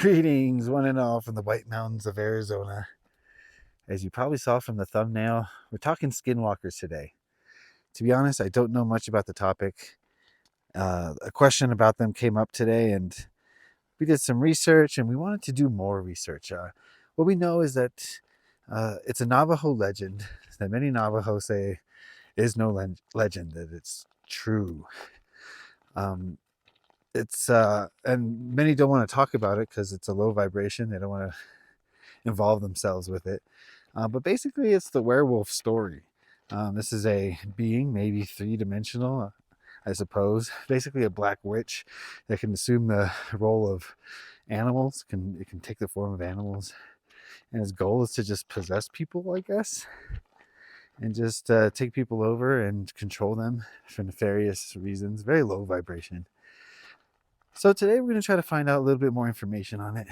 Greetings, one and all, from the White Mountains of Arizona. As you probably saw from the thumbnail, we're talking skinwalkers today. To be honest, I don't know much about the topic. A question about them came up today, and we did some research, and we wanted to do more research. What we know is that it's a Navajo legend that many Navajos say is no legend, that it's true. Um, and many don't want to talk about it because it's a low vibration. They don't want to involve themselves with it. But basically, it's the werewolf story. This is a being, maybe three-dimensional, I suppose. Basically, a black witch that can assume the role of animals. It can take the form of animals, and its goal is to just possess people, I guess, and just take people over and control them for nefarious reasons. Very low vibration. So today we're going to try to find out a little bit more information on it.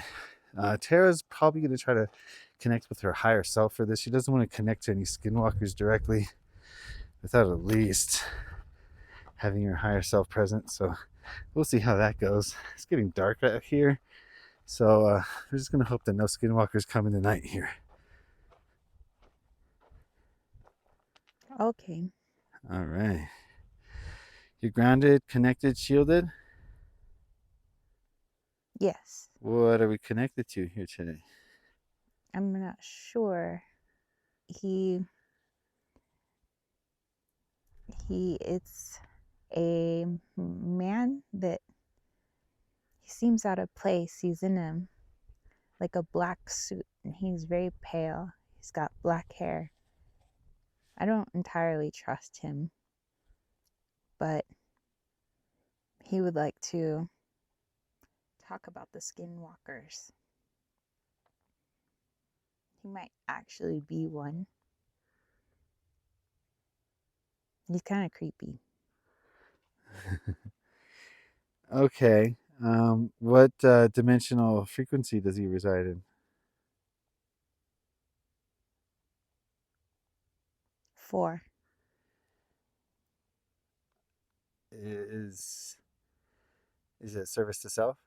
Tara's probably going to try to connect with her higher self for this. She doesn't want to connect to any skinwalkers directly without at least having her higher self present. So we'll see how that goes. It's getting dark out here. So we're just going to hope that no skinwalkers come in the night here. Okay. All right. You're grounded, connected, shielded? Yes. What are we connected to here today? I'm not sure. It's a man that he seems out of place. He's in like a black suit and he's very pale. He's got black hair. I don't entirely trust him, but he would like to talk about the skinwalkers. He might actually be one. He's kind of creepy. Okay. What dimensional frequency does he reside in? 4. Is it service to self?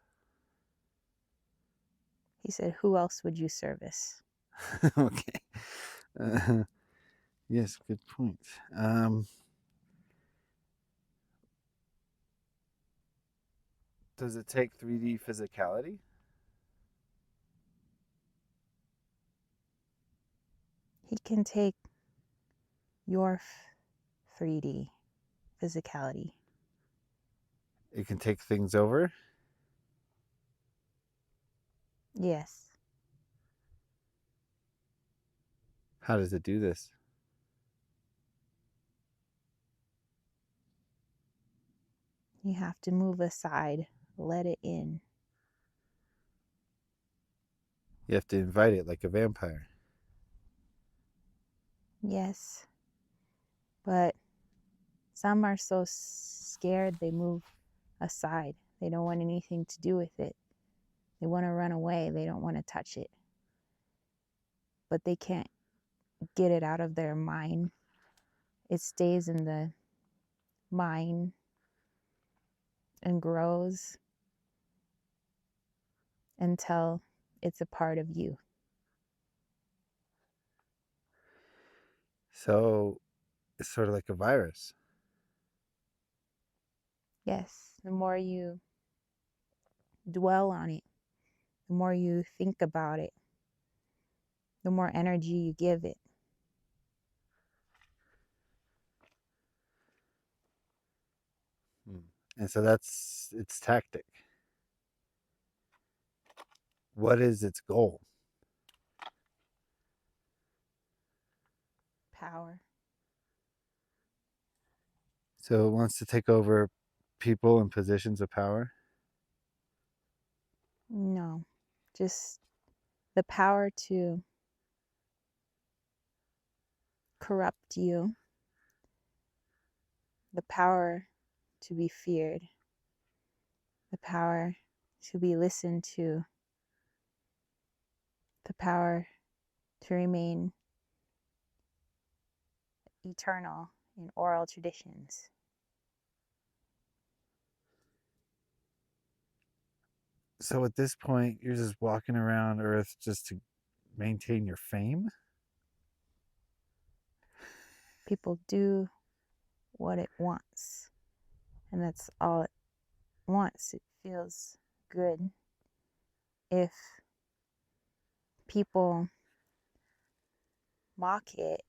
He said, "Who else would you service?" Okay. Uh, yes, good point. Does it take 3D physicality? He can take your 3D physicality. It can take things over? Yes. How does it do this? You have to move aside, let it in. You have to invite it like a vampire. Yes. But some are so scared they move aside. They don't want anything to do with it. They want to run away. They don't want to touch it. But they can't get it out of their mind. It stays in the mind and grows until it's a part of you. So it's sort of like a virus. Yes. The more you dwell on it, the more you think about it, the more energy you give it. And so that's its tactic. What is its goal? Power. So it wants to take over people in positions of power? No, just the power to corrupt you, the power to be feared, the power to be listened to, the power to remain eternal in oral traditions. So at this point, you're just walking around Earth just to maintain your fame? People do what it wants, and that's all it wants. It feels good if people mock it.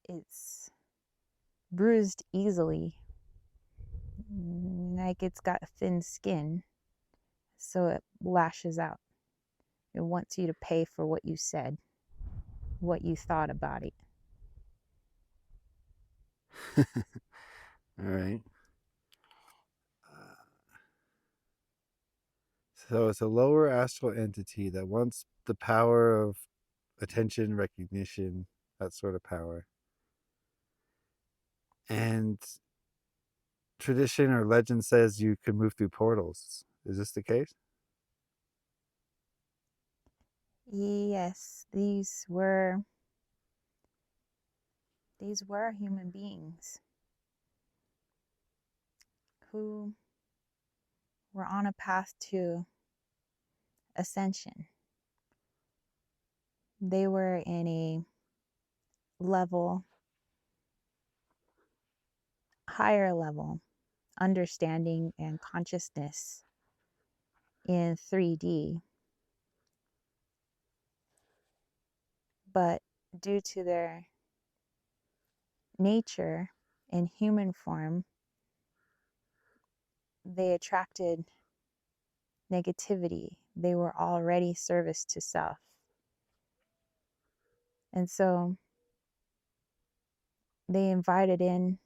It's bruised easily, like it's got thin skin, so it lashes out. It wants you to pay for what you said, what you thought about it. All right. So it's a lower astral entity that wants the power of attention, recognition, that sort of power. And tradition or legend says you can move through portals. Is this the case? Yes, these were human beings who were on a path to ascension. They were in a level, higher level, understanding and consciousness in 3D, but due to their nature in human form, they attracted negativity. They were already service to self. And so they invited in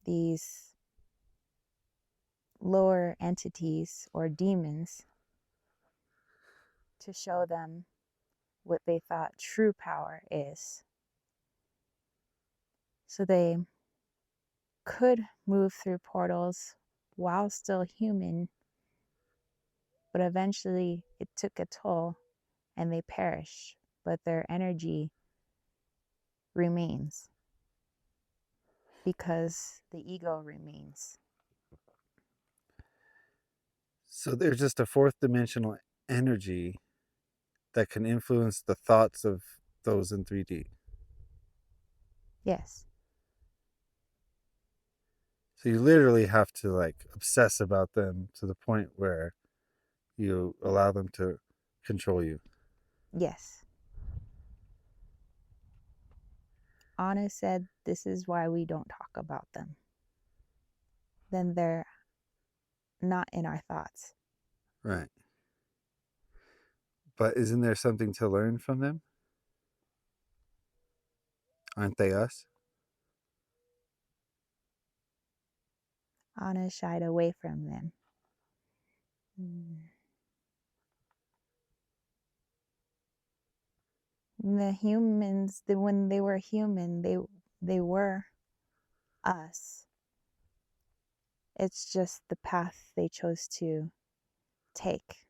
these lower entities or demons to show them what they thought true power is. So they could move through portals while still human, but eventually it took a toll and they perish, but their energy remains because the ego remains. So there's just a fourth dimensional energy that can influence the thoughts of those in 3D. Yes, So you literally have to like obsess about them to the point where you allow them to control you. yes. Anna said this is why we don't talk about them. Then they're not in our thoughts. Right. But isn't there something to learn from them? Aren't they us? Anna shied away from them. The humans, when they were human, they were us. It's just the path they chose to take.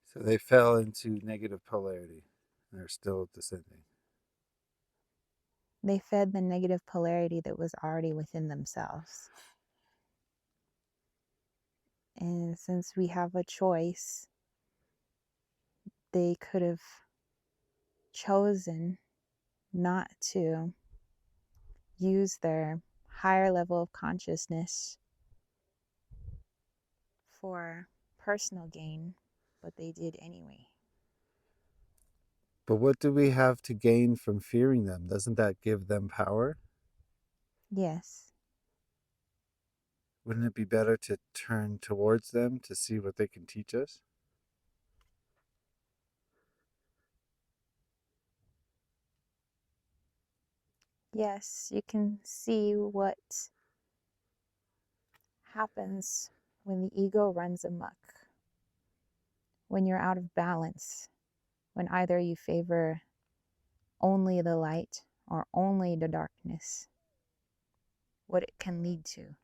So they fell into negative polarity and are still descending. They fed the negative polarity that was already within themselves. And since we have a choice, they could have chosen not to use their higher level of consciousness for personal gain, but they did anyway. But what do we have to gain from fearing them? Doesn't that give them power? Yes, Wouldn't it be better to turn towards them to see what they can teach us? yes, you can see what happens when the ego runs amok, when you're out of balance, when either you favor only the light or only the darkness, what it can lead to.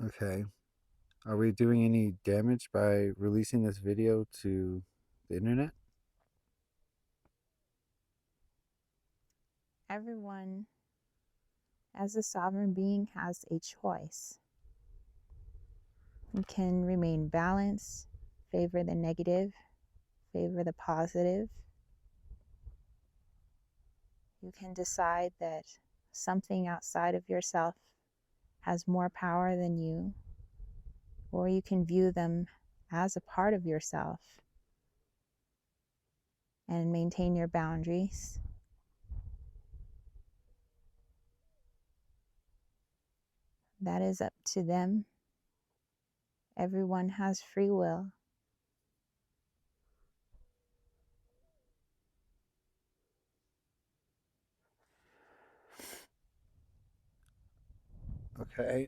Okay. Are we doing any damage by releasing this video to the internet? Everyone, as a sovereign being, has a choice. You can remain balanced, favor the negative, favor the positive. You can decide that something outside of yourself has more power than you, or you can view them as a part of yourself and maintain your boundaries. That is up to them. Everyone has free will. Okay.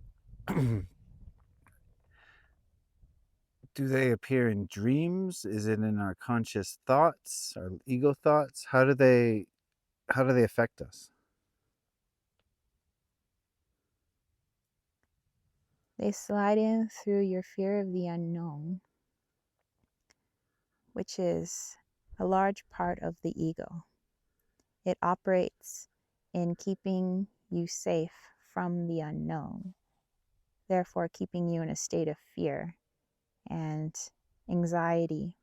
Do they appear in dreams? Is it in our conscious thoughts, our ego thoughts? How do they affect us? They slide in through your fear of the unknown, which is a large part of the ego. It operates in keeping you safe from the unknown, therefore, keeping you in a state of fear and anxiety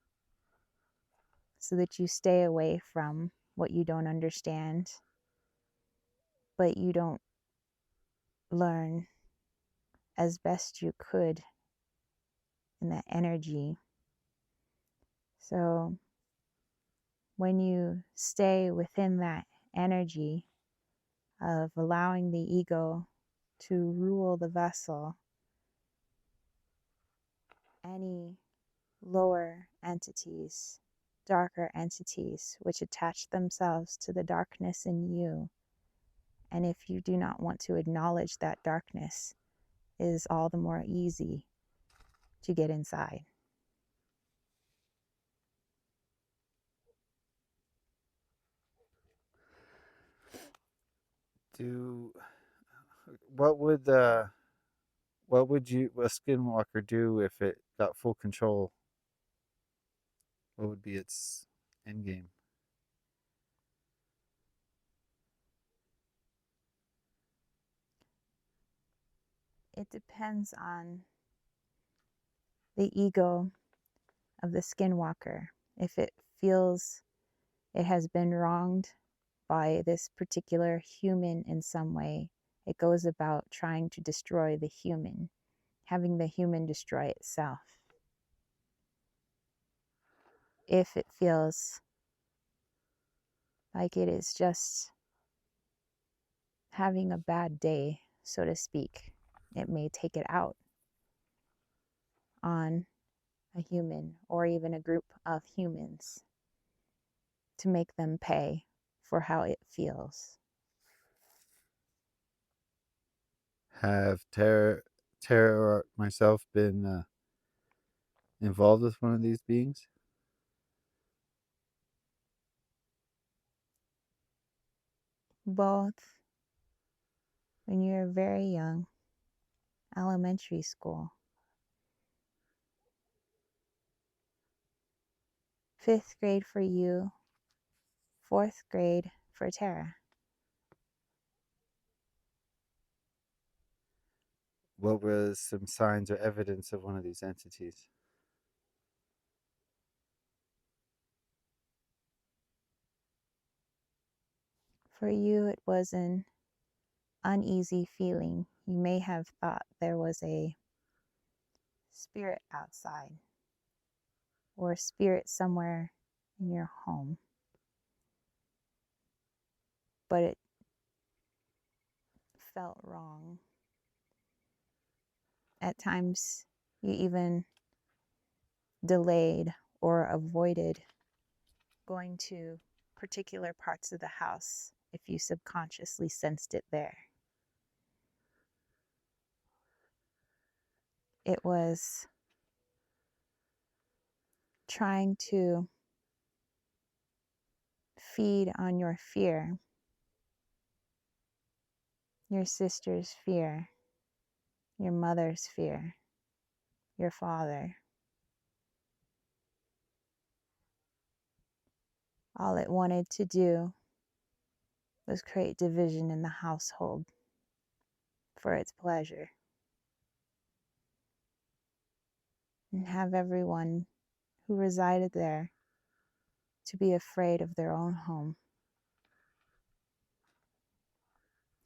so that you stay away from what you don't understand, but you don't learn as best you could in that energy. So, when you stay within that energy of allowing the ego to rule the vessel, any lower entities, darker entities, which attach themselves to the darkness in you, and if you do not want to acknowledge that darkness, it is all the more easy to get inside. Do what would a skinwalker do if it got full control? What would be its end game? It depends on the ego of the skinwalker. If it feels it has been wronged by this particular human in some way, it goes about trying to destroy the human, having the human destroy itself. If it feels like it is just having a bad day, so to speak, it may take it out on a human or even a group of humans to make them pay for how it feels. Have Terra or myself been involved with one of these beings? Both when you're very young, elementary school, fifth grade for you, fourth grade for Tara. What was some signs or evidence of one of these entities? For you, it was an uneasy feeling. You may have thought there was a spirit outside or a spirit somewhere in your home, but it felt wrong. At times, you even delayed or avoided going to particular parts of the house if you subconsciously sensed it there. It was trying to feed on your fear, your sister's fear, your mother's fear. your father. All it wanted to do was create division in the household for its pleasure and have everyone who resided there to be afraid of their own home.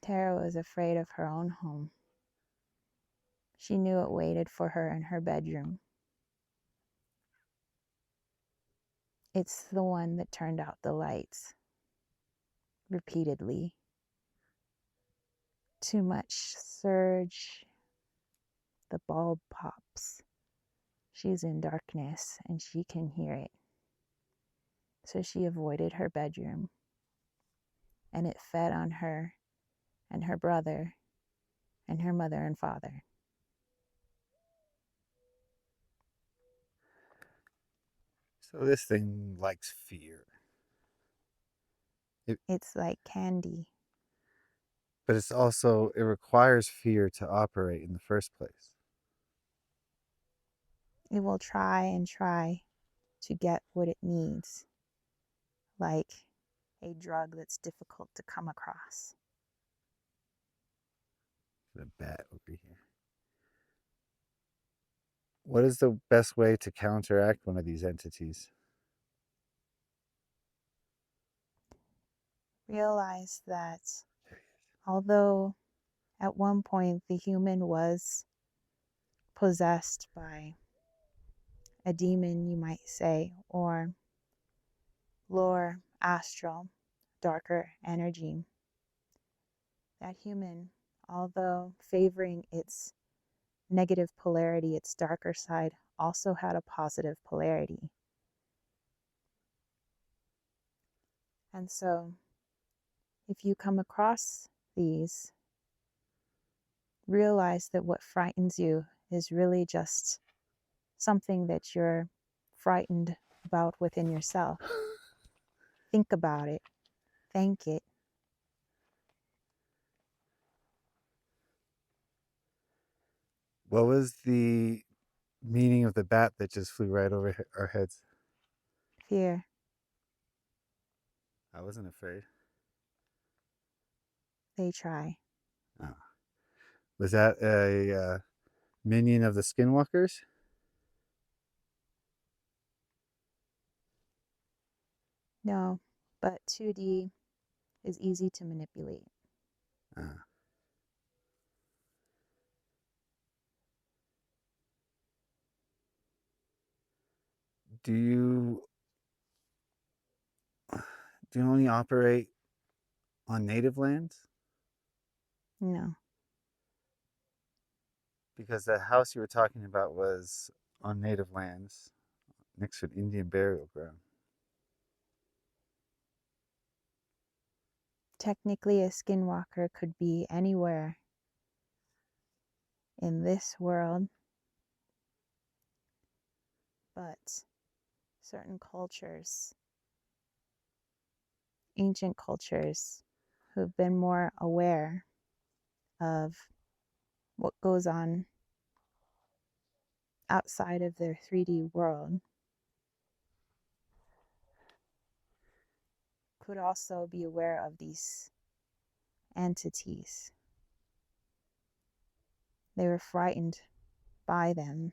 Tara was afraid of her own home. She knew it waited for her in her bedroom. It's the one that turned out the lights repeatedly. Too much surge, the bulb pops. She's in darkness and she can hear it. So she avoided her bedroom, and it fed on her and her brother and her mother and father. So this thing likes fear. It, It's like candy. but it's also, it requires fear to operate in the first place. It will try and try to get what it needs, like a drug that's difficult to come across. The bat over here. What is the best way to counteract one of these entities? Realize that although at one point the human was possessed by a demon, you might say, or lower astral, darker energy, that human, although favoring its negative polarity, its darker side, also had a positive polarity. And so, if you come across these, realize that what frightens you is really just something that you're frightened about within yourself. Think about it, thank it. What was the meaning of the bat that just flew right over our heads? Fear. I wasn't afraid. They try. Oh. Was that a minion of the Skinwalkers? No, but 2D is easy to manipulate. Uh, do you do you only operate on native lands? No. Because the house you were talking about was on native lands next to an Indian burial ground. Technically, a skinwalker could be anywhere in this world, but certain cultures, ancient cultures, who've been more aware of what goes on outside of their 3D world, could also be aware of these entities. They were frightened by them.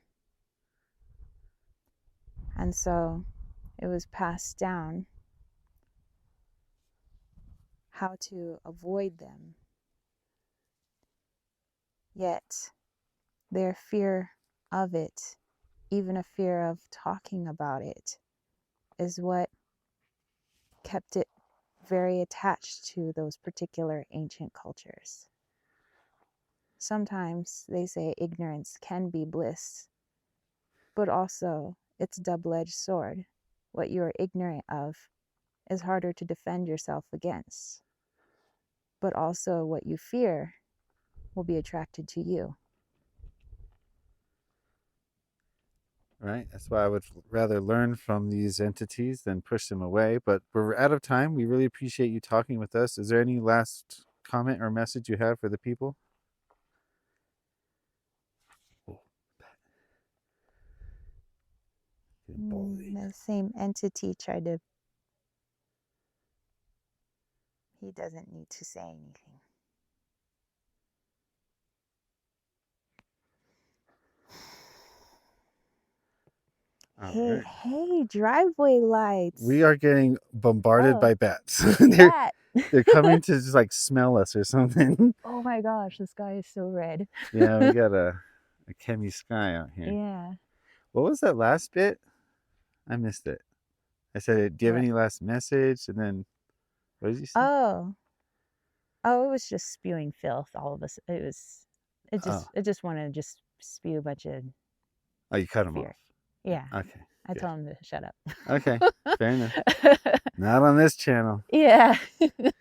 And so it was passed down how to avoid them. Yet their fear of it, even a fear of talking about it, is what kept it very attached to those particular ancient cultures. Sometimes they say ignorance can be bliss, but also it's a double-edged sword. What you are ignorant of is harder to defend yourself against, but also what you fear will be attracted to you. Right? That's why I would rather learn from these entities than push them away. But we're out of time. We really appreciate you talking with us. Is there any last comment or message you have for the people? Getting bullied. The same entity tried to. He doesn't need to say anything. All Hey, right. hey, driveway lights. We are getting bombarded Oh, by bats. bat. They're coming to just like smell us or something. Oh my gosh, the sky is so red. Yeah, we got a chemi sky out here. Yeah. What was that last bit? I missed it. I said, "Do you have What? any last message?" And then, what did you say? Oh, oh, it was just spewing filth. All of us. It was. Oh, It just wanted to just spew a bunch of oh, you cut him fear. off. Yeah. Okay, I good. told him to shut Okay, up. fair enough. Not on this channel. Yeah. I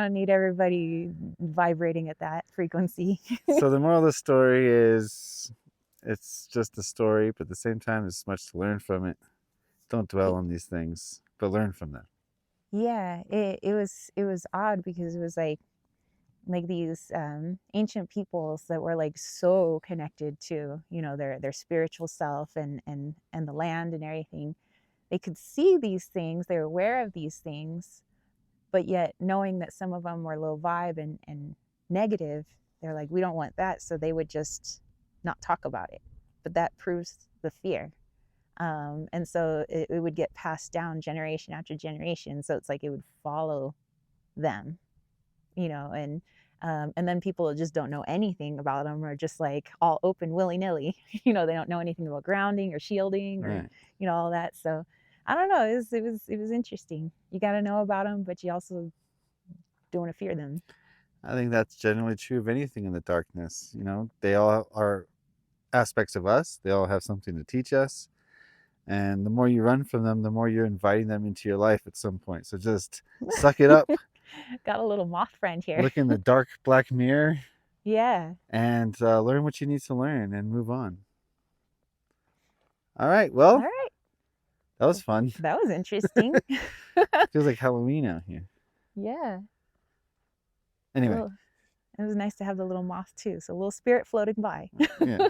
don't need everybody vibrating at that frequency. So the moral of the story is, it's just a story, but at the same time, there's much to learn from it. Don't dwell on these things, but learn from them. Yeah, it was odd because it was like these ancient peoples that were like so connected to, you know, their spiritual self and the land and everything. They could see these things, they're aware of these things, but yet knowing that some of them were low vibe and negative, they're like, we don't want that, so they would just not talk about it. But that proves the fear. And so it would get passed down generation after generation, so it's like it would follow them, you know. And then people just don't know anything about them, or just like all open willy-nilly. You know, they don't know anything about grounding or shielding or, Right. you know, all that. So I don't know, it was interesting. You got to know about them, but you also don't want to fear them. I think that's generally true of anything in the darkness. You know, they all are aspects of us. They all have something to teach us. And the more you run from them, the more you're inviting them into your life at some point. So just suck it up, Got a little moth friend here. look in the dark black mirror, Yeah. and learn what you need to learn and move on. All right. All Well, right. that was fun. That was interesting. Feels like Halloween out here. Yeah. Anyway, Well, it was nice to have the little moth too. So a little spirit floating by. yeah.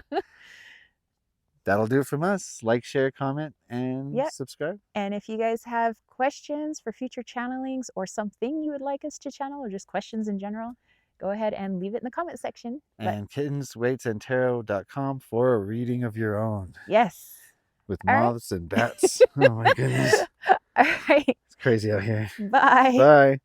That'll do it from us. Like, share, comment, and Yep. subscribe. And if you guys have questions for future channelings or something you would like us to channel or just questions in general, go ahead and leave it in the comment section. And kittensweightsandtarot.com for a reading of your own. Yes. With All right. moths and bats. Oh my goodness. All right. It's crazy out here. Bye. Bye.